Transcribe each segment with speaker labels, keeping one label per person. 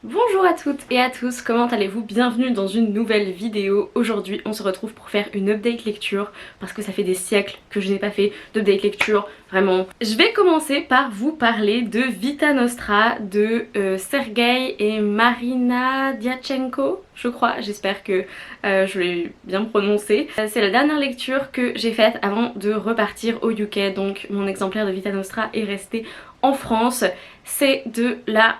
Speaker 1: Bonjour à toutes et à tous, comment allez-vous? Bienvenue dans une nouvelle vidéo. Aujourd'hui on se retrouve pour faire une update lecture parce que ça fait des siècles que je n'ai pas fait d'update lecture, vraiment. Je vais commencer par vous parler de Vita Nostra de Sergei et Marina Diatchenko, je crois, j'espère que je l'ai bien prononcé. C'est la dernière lecture que j'ai faite avant de repartir au UK, donc mon exemplaire de Vita Nostra est resté en France. C'est de la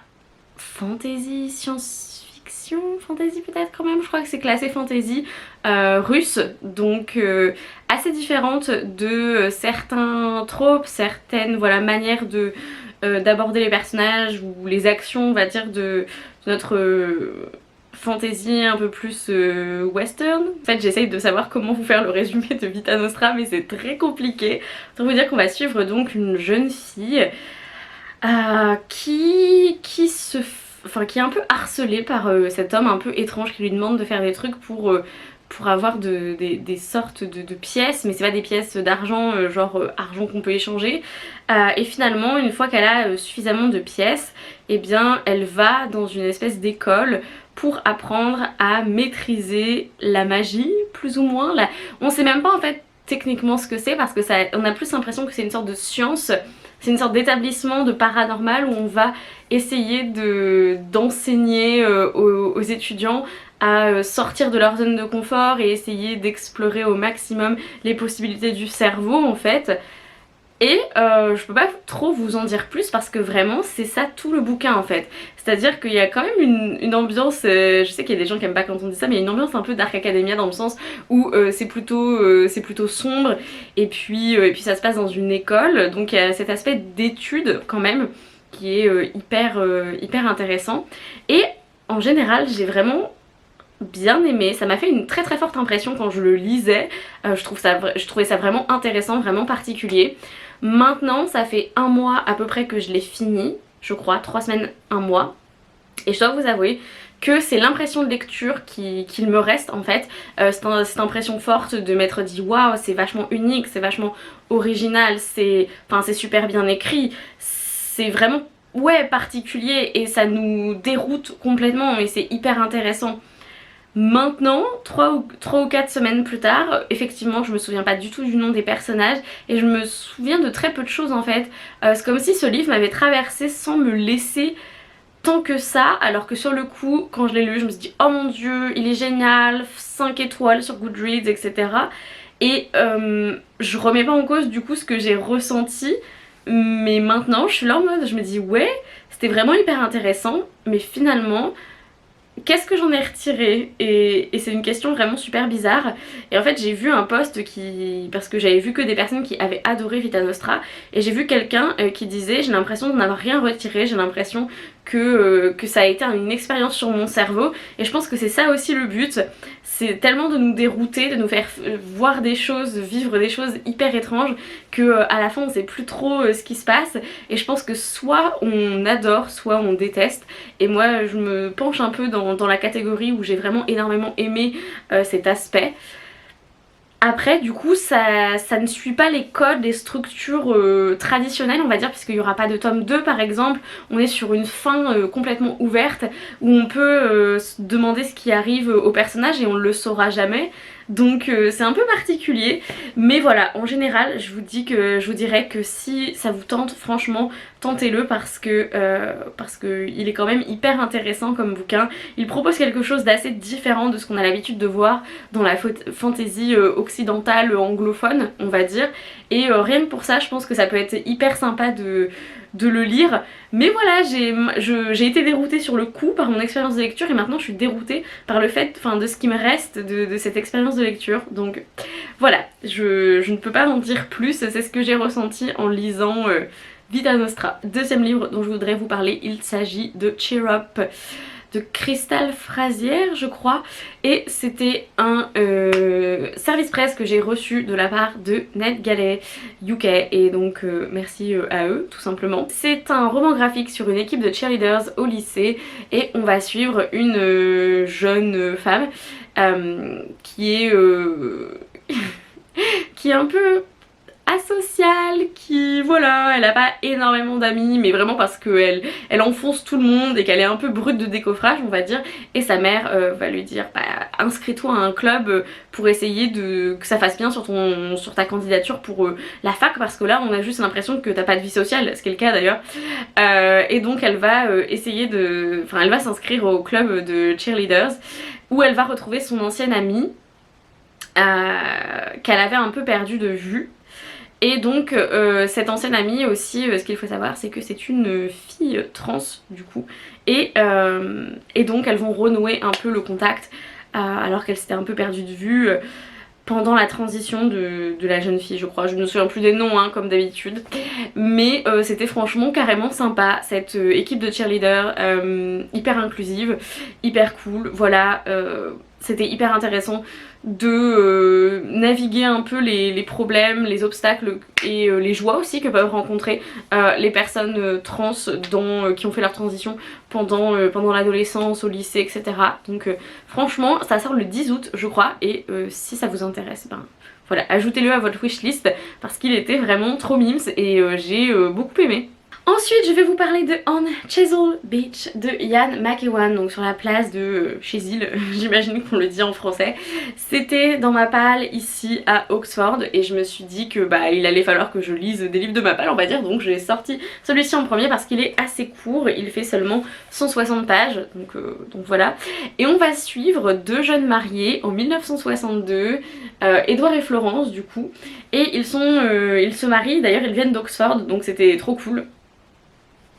Speaker 1: fantasy, science-fiction, fantasy peut-être quand même, je crois que c'est classé fantasy russe, donc assez différente de certains tropes, certaines voilà, manières de d'aborder les personnages ou les actions, on va dire, de notre fantasy un peu plus western. En fait j'essaye de savoir comment vous faire le résumé de Vita Nostra mais c'est très compliqué. Pour vous dire qu'on va suivre donc une jeune fille qui est un peu harcelée par cet homme un peu étrange qui lui demande de faire des trucs pour avoir des sortes de pièces, mais c'est pas des pièces d'argent, genre argent qu'on peut échanger. Et finalement, une fois qu'elle a suffisamment de pièces, eh bien elle va dans une espèce d'école pour apprendre à maîtriser la magie, plus ou moins. On sait même pas en fait techniquement ce que c'est parce que on a plus l'impression que c'est une sorte de science. C'est une sorte d'établissement de paranormal où on va essayer d'enseigner aux étudiants à sortir de leur zone de confort et essayer d'explorer au maximum les possibilités du cerveau en fait. Et je peux pas trop vous en dire plus parce que vraiment c'est ça tout le bouquin en fait. C'est-à-dire qu'il y a quand même une ambiance, je sais qu'il y a des gens qui aiment pas quand on dit ça, mais il y a une ambiance un peu Dark Academia dans le sens où c'est plutôt sombre et puis ça se passe dans une école, donc il y a cet aspect d'étude quand même qui est hyper intéressant. Et en général j'ai vraiment bien aimé, ça m'a fait une très forte impression quand je le lisais. Je trouvais ça vraiment intéressant, vraiment particulier. Maintenant ça fait un mois à peu près que je l'ai fini, je crois, 3 semaines, un mois, et je dois vous avouer que c'est l'impression de lecture qu'il me reste en fait. Cette impression forte de m'être dit waouh, c'est vachement unique, c'est vachement original, c'est super bien écrit, c'est vraiment ouais particulier et ça nous déroute complètement et c'est hyper intéressant. Maintenant, 3 ou 4 semaines plus tard, effectivement je me souviens pas du tout du nom des personnages et je me souviens de très peu de choses en fait. C'est comme si ce livre m'avait traversé sans me laisser tant que ça, alors que sur le coup, quand je l'ai lu, je me suis dit oh mon dieu, il est génial, 5 étoiles sur Goodreads, etc. Et je remets pas en cause du coup ce que j'ai ressenti, mais maintenant je suis là en mode, je me dis ouais, c'était vraiment hyper intéressant, mais finalement qu'est-ce que j'en ai retiré et c'est une question vraiment super bizarre. Et en fait j'ai vu un post parce que j'avais vu que des personnes qui avaient adoré Vita Nostra, et j'ai vu quelqu'un qui disait j'ai l'impression de n'avoir rien retiré, j'ai l'impression que ça a été une expérience sur mon cerveau. Et je pense que c'est ça aussi le but, c'est tellement de nous dérouter, de nous faire voir des choses, vivre des choses hyper étranges que à la fin on sait plus trop ce qui se passe. Et je pense que soit on adore, soit on déteste. Et moi je me penche un peu dans la catégorie où j'ai vraiment énormément aimé cet aspect. Après du coup ça ne suit pas les codes, les structures traditionnelles on va dire, puisqu'il n'y aura pas de tome 2 par exemple. On est sur une fin complètement ouverte où on peut se demander ce qui arrive au personnage et on ne le saura jamais. Donc c'est un peu particulier, mais voilà, en général je vous dirais que si ça vous tente, franchement tentez-le parce que il est quand même hyper intéressant comme bouquin. Il propose quelque chose d'assez différent de ce qu'on a l'habitude de voir dans la fantasy occidentale anglophone on va dire, et rien que pour ça je pense que ça peut être hyper sympa de le lire. Mais voilà, j'ai été déroutée sur le coup par mon expérience de lecture et maintenant je suis déroutée par le fait, de ce qui me reste de cette expérience de lecture. Donc voilà, je ne peux pas en dire plus, c'est ce que j'ai ressenti en lisant Vita Nostra. Deuxième livre dont je voudrais vous parler, il s'agit de Cheer Up de Crystal Frazier je crois, et c'était un service presse que j'ai reçu de la part de NetGalley UK, et donc merci à eux tout simplement. C'est un roman graphique sur une équipe de cheerleaders au lycée et on va suivre une jeune femme qui est qui est un peu asociale, qui voilà, elle a pas énormément d'amis, mais vraiment parce qu'elle enfonce tout le monde et qu'elle est un peu brute de décoffrage, on va dire. Et sa mère va lui dire bah, inscris-toi à un club pour essayer que ça fasse bien sur ta candidature pour la fac, parce que là on a juste l'impression que t'as pas de vie sociale, ce qui est le cas d'ailleurs. Et donc elle va elle va s'inscrire au club de cheerleaders où elle va retrouver son ancienne amie qu'elle avait un peu perdue de vue. Et donc cette ancienne amie aussi, ce qu'il faut savoir, c'est que c'est une fille trans du coup. Et donc elles vont renouer un peu le contact alors qu'elle s'était un peu perdue de vue pendant la transition de la jeune fille, je crois. Je ne me souviens plus des noms hein, comme d'habitude. Mais c'était franchement carrément sympa, cette équipe de cheerleaders hyper inclusive, hyper cool. Voilà, c'était hyper intéressant de naviguer un peu les problèmes, les obstacles et les joies aussi que peuvent rencontrer les personnes trans qui ont fait leur transition pendant l'adolescence, au lycée, etc. Donc franchement, ça sort le 10 août je crois, et si ça vous intéresse, ben voilà, ajoutez-le à votre wishlist parce qu'il était vraiment trop mimes et j'ai beaucoup aimé. Ensuite je vais vous parler de On Chesil Beach de Ian McEwan, donc sur la place de Chesil, j'imagine qu'on le dit en français. C'était dans ma palle ici à Oxford et je me suis dit que bah il allait falloir que je lise des livres de ma palle on va dire, donc j'ai sorti celui-ci en premier parce qu'il est assez court, il fait seulement 160 pages, donc voilà. Et on va suivre deux jeunes mariés en 1962, Edward et Florence du coup, et ils se marient, d'ailleurs ils viennent d'Oxford donc c'était trop cool.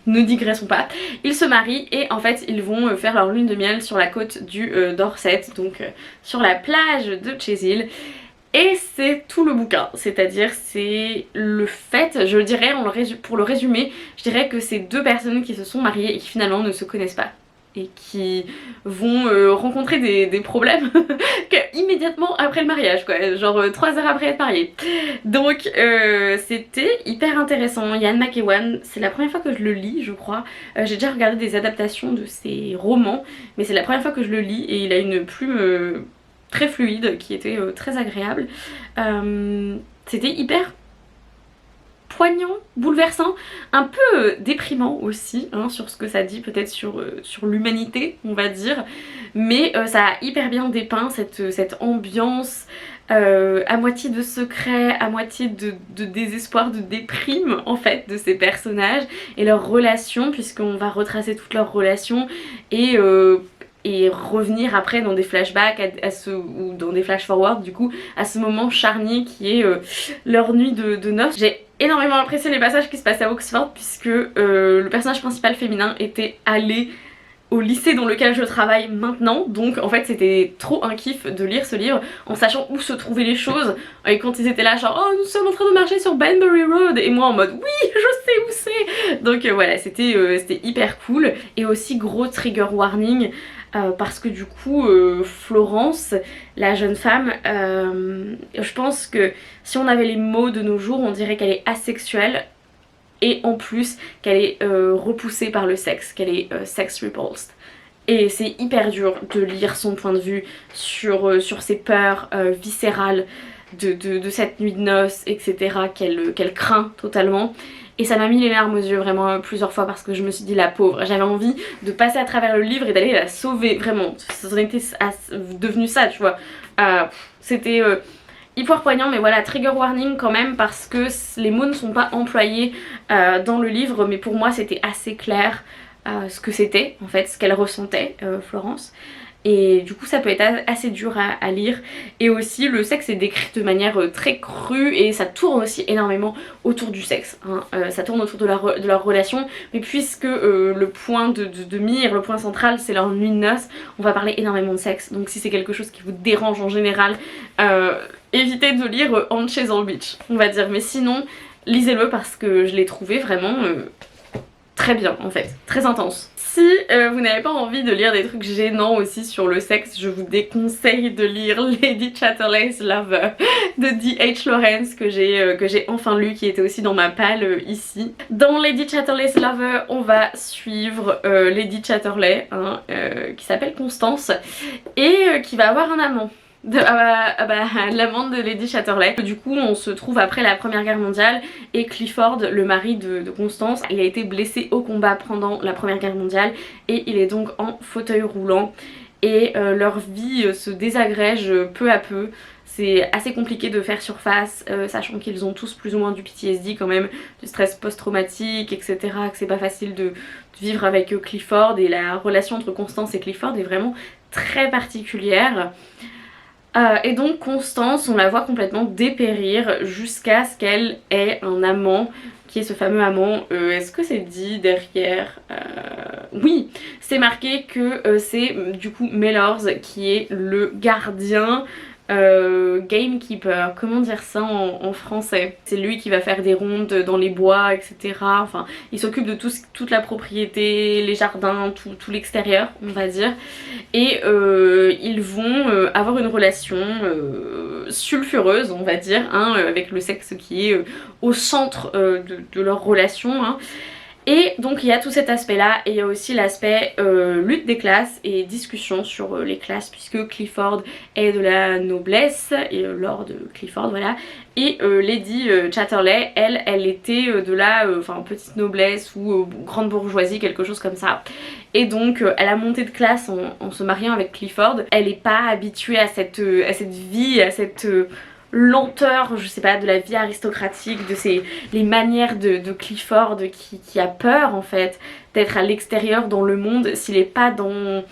Speaker 1: Ne digressons pas, ils se marient et en fait ils vont faire leur lune de miel sur la côte du Dorset, donc sur la plage de Chesil. Et c'est tout le bouquin, c'est-à-dire c'est le fait, je dirais pour le résumer, je dirais que c'est deux personnes qui se sont mariées et qui finalement ne se connaissent pas et qui vont rencontrer des problèmes immédiatement après le mariage quoi, genre 3 heures après être mariés. Donc c'était hyper intéressant. Ian McEwan, c'est la première fois que je le lis je crois, j'ai déjà regardé des adaptations de ses romans mais c'est la première fois que je le lis et il a une plume très fluide qui était très agréable. C'était hyper poignant, bouleversant, un peu déprimant aussi hein, sur ce que ça dit peut-être sur l'humanité on va dire, mais ça a hyper bien dépeint cette ambiance à moitié de secret, à moitié de désespoir, de déprime en fait de ces personnages et leurs relations, puisqu'on va retracer toutes leurs relations et revenir après dans des flashbacks ou dans des flash forward du coup à ce moment charnier qui est leur nuit de noces. J'ai énormément apprécié les passages qui se passaient à Oxford puisque le personnage principal féminin était allé au lycée dans lequel je travaille maintenant, donc en fait c'était trop un kiff de lire ce livre en sachant où se trouvaient les choses, et quand ils étaient là genre oh nous sommes en train de marcher sur Banbury Road et moi en mode oui je sais où c'est, donc voilà c'était hyper cool. Et aussi gros trigger warning parce que du coup Florence, la jeune femme, je pense que si on avait les mots de nos jours on dirait qu'elle est asexuelle et en plus qu'elle est repoussée par le sexe, qu'elle est sex repulsed. Et c'est hyper dur de lire son point de vue sur ses peurs viscérales de cette nuit de noces, etc. qu'elle craint totalement. Et ça m'a mis les larmes aux yeux vraiment plusieurs fois parce que je me suis dit la pauvre, j'avais envie de passer à travers le livre et d'aller la sauver, vraiment. Ça en était devenu ça, tu vois. C'était hyper poignant, mais voilà, trigger warning quand même parce que les mots ne sont pas employés dans le livre, mais pour moi c'était assez clair ce que c'était en fait, ce qu'elle ressentait Florence. Et du coup ça peut être assez dur à lire. Et aussi le sexe est décrit de manière très crue et ça tourne aussi énormément autour du sexe hein. Ça tourne autour de leur relation, mais puisque le point de mire, le point central c'est leur nuit de noces, on va parler énormément de sexe. Donc si c'est quelque chose qui vous dérange en général, évitez de lire On Chesil Beach on va dire, mais sinon lisez-le parce que je l'ai trouvé vraiment très bien en fait, très intense. Si vous n'avez pas envie de lire des trucs gênants aussi sur le sexe, je vous déconseille de lire Lady Chatterley's Lover de D.H. Lawrence que j'ai enfin lu, qui était aussi dans ma palle ici. Dans Lady Chatterley's Lover, on va suivre Lady Chatterley hein, qui s'appelle Constance et qui va avoir un amant. l'amant de Lady Chatterley. Du coup on se trouve après la première guerre mondiale et Clifford, le mari de Constance, il a été blessé au combat pendant la première guerre mondiale et il est donc en fauteuil roulant et leur vie se désagrège peu à peu. C'est assez compliqué de faire surface, sachant qu'ils ont tous plus ou moins du PTSD quand même, du stress post-traumatique, etc. Que c'est pas facile de vivre avec Clifford, et la relation entre Constance et Clifford est vraiment très particulière. Et donc Constance, on la voit complètement dépérir jusqu'à ce qu'elle ait un amant, qui est ce fameux amant. Est-ce que c'est dit derrière Oui, c'est marqué que c'est du coup Mellors qui est le gardien, gamekeeper, comment dire ça en français. C'est lui qui va faire des rondes dans les bois, etc. Enfin, il s'occupe de toute la propriété, les jardins, tout l'extérieur, on va dire. Et ils vont avoir une relation sulfureuse, on va dire, hein, avec le sexe qui est au centre de leur relation. Hein. Et donc il y a tout cet aspect là, et il y a aussi l'aspect lutte des classes et discussion sur les classes, puisque Clifford est de la noblesse, et Lord Clifford voilà, et Lady Chatterley, elle était de la petite noblesse ou grande bourgeoisie, quelque chose comme ça. Et donc elle a monté de classe en se mariant avec Clifford. Elle n'est pas habituée à cette vie, à cette lenteur, je sais pas, de la vie aristocratique, de les manières de Clifford qui a peur en fait d'être à l'extérieur dans le monde s'il est pas dans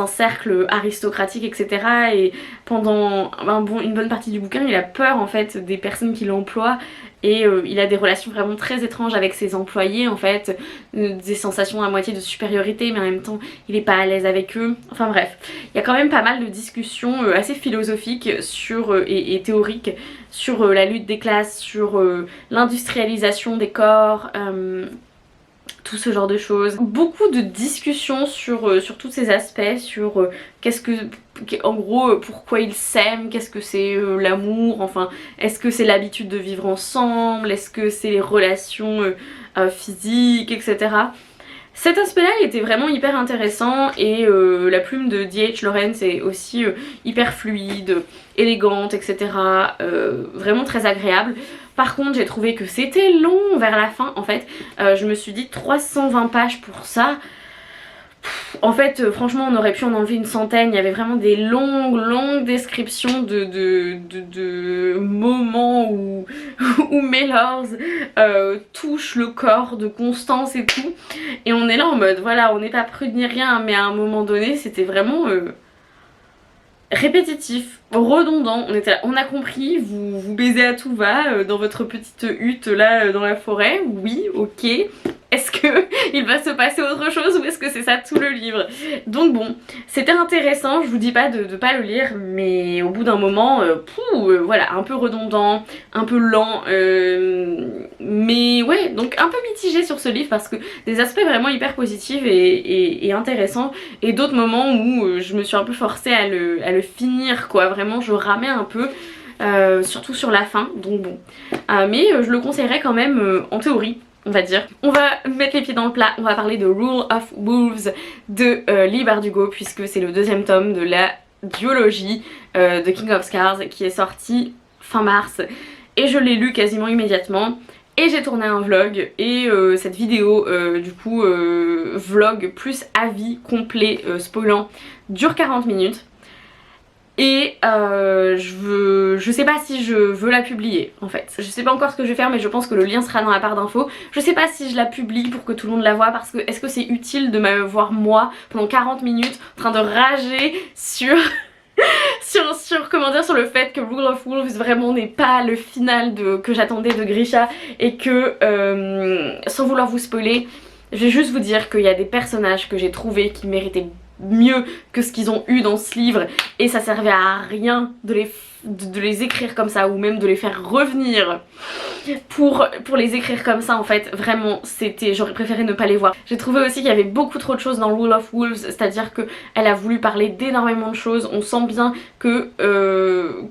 Speaker 1: un cercle aristocratique, etc. Et pendant une bonne partie du bouquin il a peur en fait des personnes qui l'emploient, et il a des relations vraiment très étranges avec ses employés en fait, des sensations à moitié de supériorité, mais en même temps il est pas à l'aise avec eux. Enfin bref, il y a quand même pas mal de discussions assez philosophiques et théoriques sur la lutte des classes, sur l'industrialisation des corps, tout ce genre de choses. Beaucoup de discussions sur tous ces aspects, sur en gros pourquoi ils s'aiment, qu'est-ce que c'est l'amour, enfin est-ce que c'est l'habitude de vivre ensemble, est-ce que c'est les relations physiques, etc. Cet aspect-là il était vraiment hyper intéressant, et la plume de D.H. Lawrence est aussi hyper fluide, élégante, etc. Vraiment très agréable. Par contre j'ai trouvé que c'était long vers la fin en fait. Je me suis dit 320 pages pour ça. En fait franchement on aurait pu en enlever une centaine. Il y avait vraiment des longues descriptions de moments où Mellors touche le corps de Constance et tout. Et on est là en mode voilà, on n'est pas prude ni rien, mais à un moment donné c'était vraiment répétitif, redondant. On a compris, vous baisez à tout va dans votre petite hutte là dans la forêt, oui, ok. Est-ce que il va se passer autre chose ou est-ce que c'est ça tout le livre? Donc bon, c'était intéressant, je vous dis pas de pas le lire, mais au bout d'un moment, voilà, un peu redondant, un peu lent, mais ouais, donc un peu mitigé sur ce livre parce que des aspects vraiment hyper positifs et intéressants, et d'autres moments où je me suis un peu forcée à le finir quoi, vraiment je ramais un peu. Surtout sur la fin, donc bon. Mais je le conseillerais quand même en théorie, on va dire. On va mettre les pieds dans le plat, on va parler de Rule of Wolves de Leigh Bardugo, puisque c'est le deuxième tome de la duologie de King of Scars qui est sorti fin mars, et je l'ai lu quasiment immédiatement. Et j'ai tourné un vlog, et cette vidéo du coup vlog plus avis complet spoilant dure 40 minutes. Et je sais pas si je veux la publier en fait. Je sais pas encore ce que je vais faire, mais je pense que le lien sera dans la barre d'infos. Je sais pas si je la publie pour que tout le monde la voit, parce que est-ce que c'est utile de me voir moi pendant 40 minutes en train de rager sur comment dire, sur le fait que Rule of Wolves vraiment n'est pas le final que j'attendais de Grisha, et que sans vouloir vous spoiler, je vais juste vous dire qu'il y a des personnages que j'ai trouvés qui méritaient mieux que ce qu'ils ont eu dans ce livre, et ça servait à rien de de les écrire comme ça ou même de les faire revenir pour les écrire comme ça en fait, vraiment j'aurais préféré ne pas les voir. J'ai trouvé aussi qu'il y avait beaucoup trop de choses dans Rule of Wolves, c'est-à-dire qu'elle a voulu parler d'énormément de choses, on sent bien que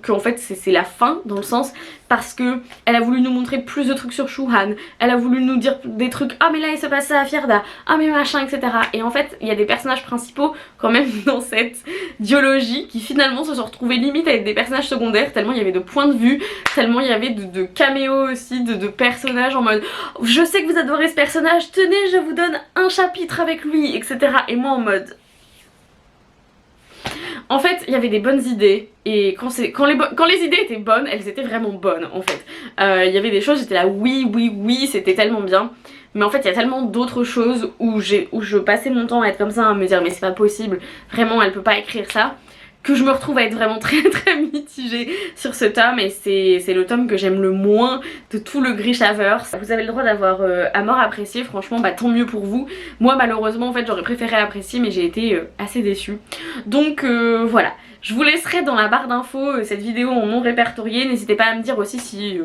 Speaker 1: en fait c'est la fin dans le sens parce que elle a voulu nous montrer plus de trucs sur Shuhan, elle a voulu nous dire des trucs, ah mais là il se passe ça à Fierda, ah mais machin etc. Et en fait il y a des personnages principaux quand même dans cette dialogie qui finalement se sont retrouvés limite avec des personnages secondaires tellement il y avait de points de vue, tellement il y avait de caméos aussi, de personnages en mode je sais que vous adorez ce personnage, tenez je vous donne un chapitre avec lui etc. Et moi en mode... En fait, il y avait des bonnes idées et quand les idées étaient bonnes, elles étaient vraiment bonnes en fait. Il y avait des choses, j'étais là oui, c'était tellement bien. Mais en fait, il y a tellement d'autres choses où je passais mon temps à être comme ça, à me dire mais c'est pas possible, vraiment elle peut pas écrire ça, que je me retrouve à être vraiment très mitigée sur ce tome et c'est le tome que j'aime le moins de tout le Grishaverse. Vous avez le droit d'avoir à mort apprécié, franchement bah tant mieux pour vous. Moi malheureusement en fait j'aurais préféré apprécier mais j'ai été assez déçue. Donc voilà. Je vous laisserai dans la barre d'infos cette vidéo en non répertoriée. N'hésitez pas à me dire aussi si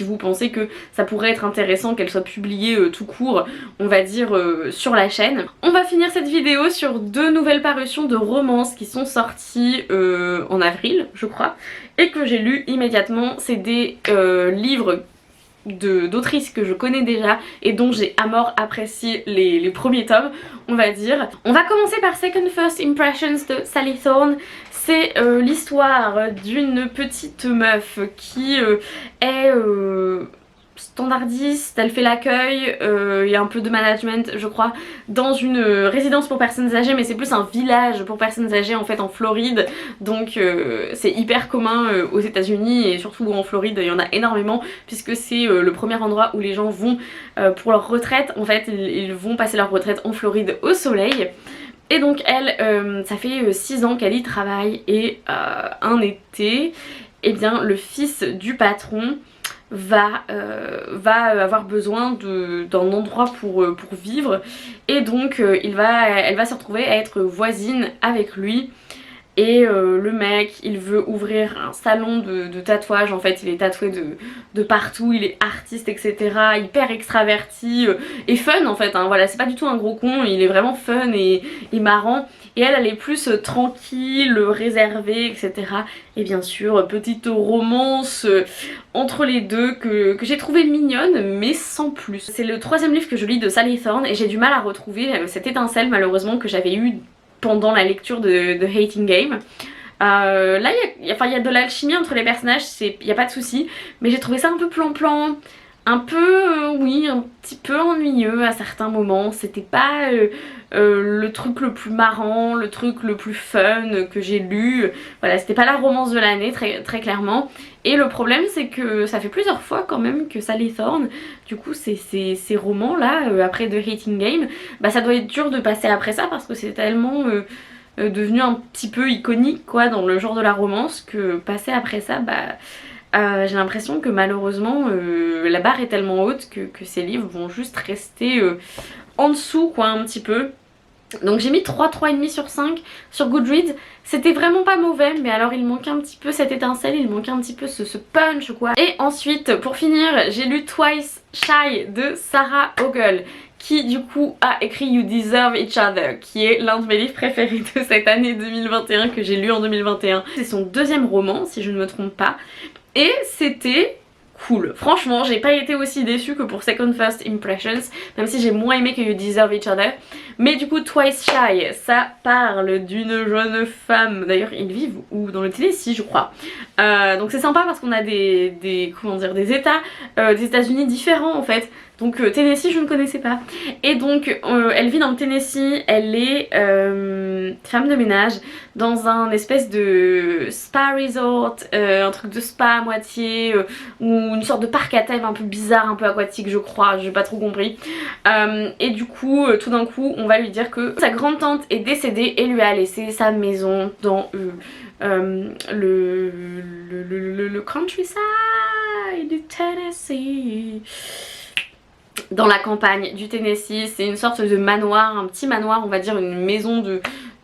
Speaker 1: vous pensez que ça pourrait être intéressant qu'elle soit publiée tout court, on va dire sur la chaîne. On va finir cette vidéo sur 2 nouvelles parutions de romances qui sont sorties en avril je crois et que j'ai lu immédiatement. C'est des livres d'autrices que je connais déjà et dont j'ai à mort apprécié les premiers tomes on va dire. On va commencer par Second First Impressions de Sally Thorne. C'est l'histoire d'une petite meuf qui est standardiste, elle fait l'accueil, il y a un peu de management je crois, dans une résidence pour personnes âgées mais c'est plus un village pour personnes âgées en fait en Floride, donc c'est hyper commun aux États-Unis et surtout en Floride il y en a énormément puisque c'est le premier endroit où les gens vont pour leur retraite, en fait ils vont passer leur retraite en Floride au soleil. Et donc elle, ça fait 6 ans qu'elle y travaille et un été, eh bien le fils du patron va avoir besoin d'un endroit pour vivre et donc elle va se retrouver à être voisine avec lui. Et le mec il veut ouvrir un salon de tatouage, en fait il est tatoué de partout, il est artiste etc, hyper extraverti et fun en fait hein, voilà, c'est pas du tout un gros con, il est vraiment fun et marrant. Et elle est plus tranquille, réservée etc. Et bien sûr petite romance entre les deux que j'ai trouvé mignonne mais sans plus. C'est le 3e livre que je lis de Sally Thorne et j'ai du mal à retrouver cette étincelle malheureusement que j'avais eue pendant la lecture de Hating Game. Là il y a de l'alchimie entre les personnages, il n'y a pas de souci, mais j'ai trouvé ça un peu plan-plan, un peu oui un petit peu ennuyeux à certains moments. C'était pas le truc le plus marrant, le truc le plus fun que j'ai lu, voilà c'était pas la romance de l'année très clairement. Et le problème c'est que ça fait plusieurs fois quand même que Sally Thorne, du coup ces romans là après The Hating Game, bah ça doit être dur de passer après ça parce que c'est tellement devenu un petit peu iconique quoi dans le genre de la romance que passer après ça bah j'ai l'impression que malheureusement la barre est tellement haute que ces livres vont juste rester en dessous quoi un petit peu. Donc j'ai mis 3,5 sur 5 sur Goodreads. C'était vraiment pas mauvais mais alors il manquait un petit peu cette étincelle, il manquait un petit peu ce punch quoi. Et ensuite pour finir j'ai lu Twice Shy de Sarah Ogle qui du coup a écrit You Deserve Each Other, qui est l'un de mes livres préférés de cette année 2021 que j'ai lu en 2021. C'est son 2e roman si je ne me trompe pas et c'était cool. Franchement j'ai pas été aussi déçue que pour Second First Impressions, même si j'ai moins aimé que You Deserve Each Other. Mais du coup Twice Shy, ça parle d'une jeune femme, d'ailleurs ils vivent ou dans le Tennessee je crois, donc c'est sympa parce qu'on a des comment dire, des états des États-Unis différents en fait. Donc Tennessee je ne connaissais pas. Et donc elle vit dans le Tennessee, elle est femme de ménage dans un espèce de spa resort, un truc de spa à moitié, ou une sorte de parc à thème un peu bizarre, un peu aquatique je crois, j'ai pas trop compris. Et du coup tout d'un coup on va lui dire que sa grande tante est décédée et lui a laissé sa maison dans le countryside du Tennessee, dans la campagne du Tennessee. C'est une sorte de manoir, un petit manoir on va dire, une maison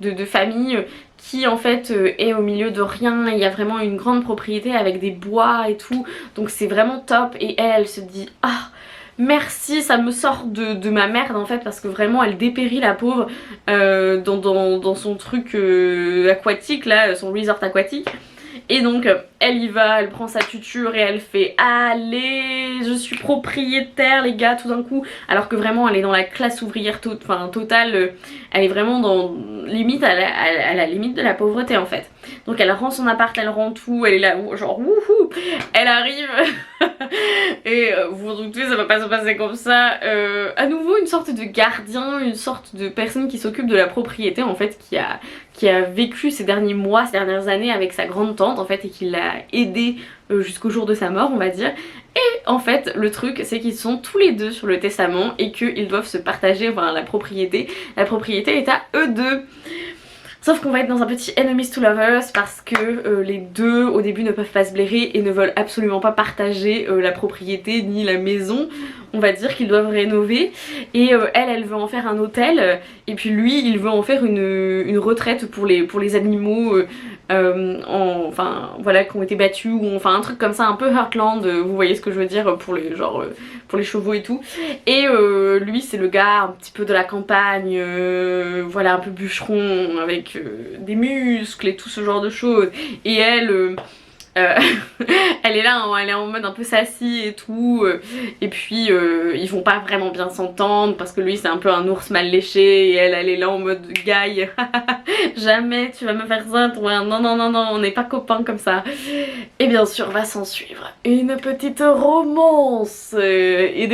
Speaker 1: de famille qui en fait est au milieu de rien. Il y a vraiment une grande propriété avec des bois et tout, donc c'est vraiment top. Et elle se dit ah merci, ça me sort de ma merde en fait, parce que vraiment elle dépérit la pauvre dans son truc aquatique là, son resort aquatique. Et donc elle y va, elle prend sa tuture et elle fait allez je suis propriétaire les gars tout d'un coup, alors que vraiment elle est dans la classe ouvrière totale, elle est vraiment dans limite à la limite de la pauvreté en fait. Donc elle rend son appart, elle rend tout, elle est là genre wouhou, elle arrive et vous vous doutez ça va pas se passer comme ça. À nouveau une sorte de gardien, une sorte de personne qui s'occupe de la propriété en fait, qui a vécu ces derniers mois, ces dernières années avec sa grande tante en fait, et qui l'a aidé jusqu'au jour de sa mort on va dire. Et en fait le truc c'est qu'ils sont tous les deux sur le testament et qu'ils doivent se partager enfin, la propriété est à eux deux. Sauf qu'on va être dans un petit enemies to lovers parce que les deux au début ne peuvent pas se blairer et ne veulent absolument pas partager la propriété ni la maison. On va dire qu'ils doivent rénover et elle veut en faire un hôtel et puis lui il veut en faire une retraite pour les animaux enfin voilà qui ont été battus ou enfin un truc comme ça un peu Heartland, vous voyez ce que je veux dire, pour les genre pour les chevaux et tout. Et lui c'est le gars un petit peu de la campagne, voilà un peu bûcheron avec des muscles et tout ce genre de choses. Et elle elle est là, hein, elle est en mode un peu sassy et tout, et puis ils vont pas vraiment bien s'entendre parce que lui c'est un peu un ours mal léché et elle est là en mode guy jamais tu vas me faire ça toi, non non non non on n'est pas copains comme ça. Et bien sûr va s'en suivre une petite romance et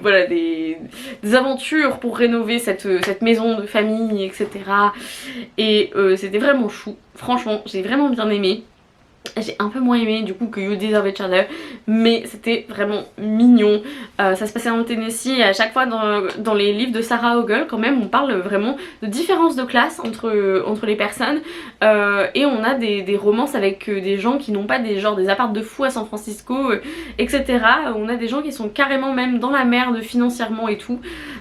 Speaker 1: voilà des aventures pour rénover cette maison de famille etc. Et c'était vraiment chou, franchement j'ai vraiment bien aimé. J'ai un peu moins aimé du coup que You Deserve Each Other, mais c'était vraiment mignon. Ça se passait en Tennessee et à chaque fois dans les livres de Sarah Ogle quand même on parle vraiment de différences de classe entre les personnes, et on a des romances avec des gens qui n'ont pas des apparts de fou à San Francisco, etc. On a des gens qui sont carrément même dans la merde financièrement et tout.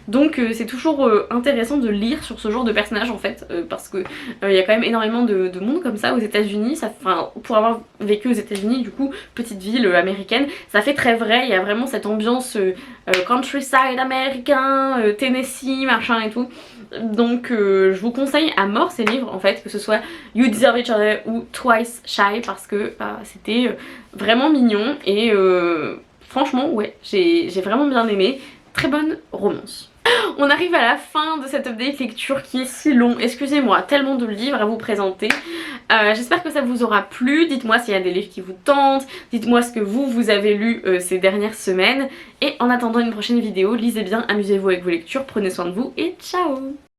Speaker 1: Donc c'est toujours intéressant de lire sur ce genre de personnages en fait, parce que il y a quand même énormément de monde comme ça aux États-Unis. Enfin pour avoir vécu aux États-Unis du coup, petite ville américaine, ça fait très vrai, il y a vraiment cette ambiance countryside américain, Tennessee, machin et tout. Donc je vous conseille à mort ces livres en fait, que ce soit You Deserve Each Other ou Twice Shy, parce que c'était vraiment mignon et franchement ouais, j'ai vraiment bien aimé. Très bonne romance. On arrive à la fin de cette update lecture qui est si long, excusez-moi, tellement de livres à vous présenter. J'espère que ça vous aura plu, dites-moi s'il y a des livres qui vous tentent, dites-moi ce que vous avez lu ces dernières semaines. Et en attendant une prochaine vidéo, lisez bien, amusez-vous avec vos lectures, prenez soin de vous et ciao!